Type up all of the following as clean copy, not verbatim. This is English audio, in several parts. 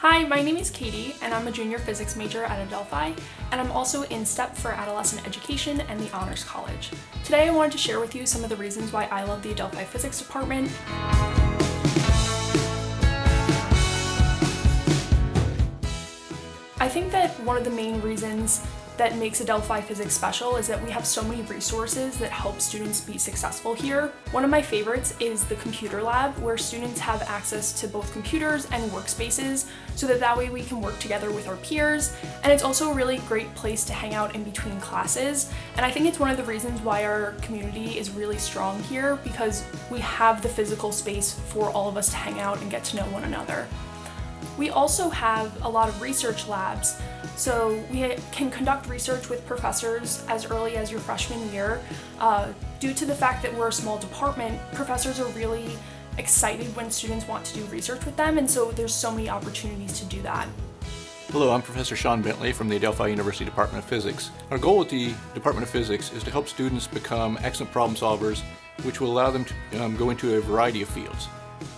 Hi, my name is Katie, and I'm a junior physics major at Adelphi, and I'm also in Dept for adolescent education and the Honors College. Today I wanted to share with you some of the reasons why I love the Adelphi Physics department. I think that one of the main reasons that makes Adelphi Physics special is that we have so many resources that help students be successful here. One of my favorites is the computer lab, where students have access to both computers and workspaces so that way we can work together with our peers. And it's also a really great place to hang out in between classes. And I think it's one of the reasons why our community is really strong here, because we have the physical space for all of us to hang out and get to know one another. We also have a lot of research labs, so we can conduct research with professors as early as your freshman year. Due to the fact that we're a small department, professors are really excited when students want to do research with them, and so there's so many opportunities to do that. Hello, I'm Professor Sean Bentley from the Adelphi University Department of Physics. Our goal with the Department of Physics is to help students become excellent problem solvers, which will allow them to go into a variety of fields.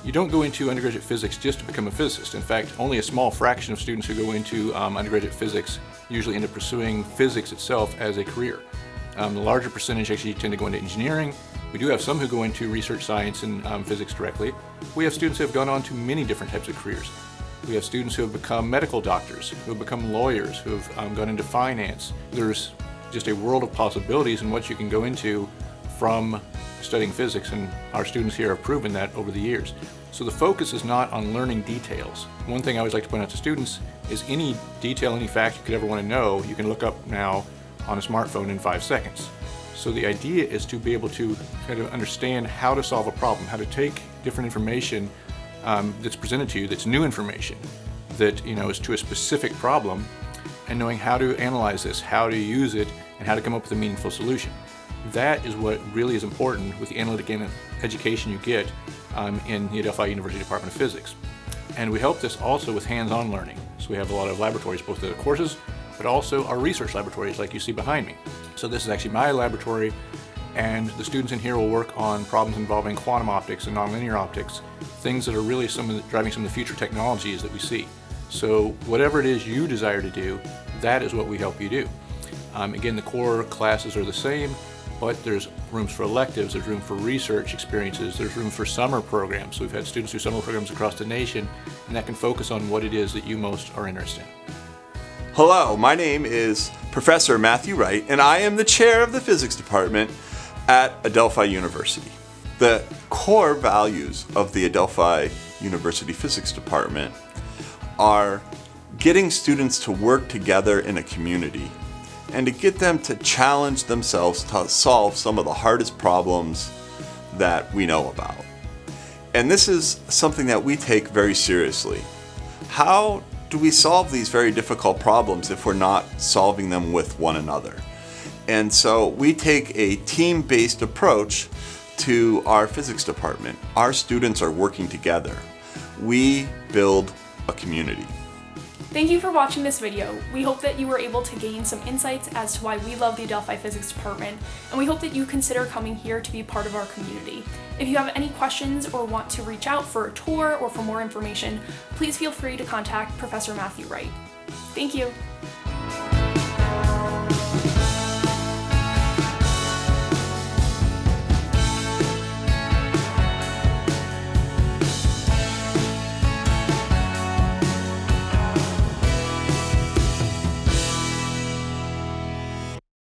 You don't go into undergraduate physics just to become a physicist. In fact, only a small fraction of students who go into undergraduate physics usually end up pursuing physics itself as a career. The larger percentage actually tend to go into engineering. We do have some who go into research science and physics directly. We have students who have gone on to many different types of careers. We have students who have become medical doctors, who have become lawyers, who have gone into finance. There's just a world of possibilities in what you can go into from studying physics, and our students here have proven that over the years. So the focus is not on learning details. One thing I always like to point out to students is any detail, any fact you could ever want to know, you can look up now on a smartphone in 5 seconds. So the idea is to be able to kind of understand how to solve a problem, how to take different information that's presented to you, that's new information, that is to a specific problem, and knowing how to analyze this, how to use it, and how to come up with a meaningful solution. That is what really is important with the analytic education you get in the Adelphi University Department of Physics. And we help this also with hands-on learning. So we have a lot of laboratories, both the courses, but also our research laboratories like you see behind me. So this is actually my laboratory, and the students in here will work on problems involving quantum optics and nonlinear optics, things that are really driving some of the future technologies that we see. So whatever it is you desire to do, that is what we help you do. Again, the core classes are the same, but there's rooms for electives, there's room for research experiences, there's room for summer programs. So we've had students do summer programs across the nation, and that can focus on what it is that you most are interested in. Hello, my name is Professor Matthew Wright, and I am the chair of the physics department at Adelphi University. The core values of the Adelphi University Physics Department are getting students to work together in a community and to get them to challenge themselves to solve some of the hardest problems that we know about. And this is something that we take very seriously. How do we solve these very difficult problems if we're not solving them with one another? And so we take a team-based approach to our physics department. Our students are working together. We build a community. Thank you for watching this video. We hope that you were able to gain some insights as to why we love the Adelphi Physics department, and we hope that you consider coming here to be part of our community. If you have any questions or want to reach out for a tour or for more information, please feel free to contact Professor Matthew Wright. Thank you.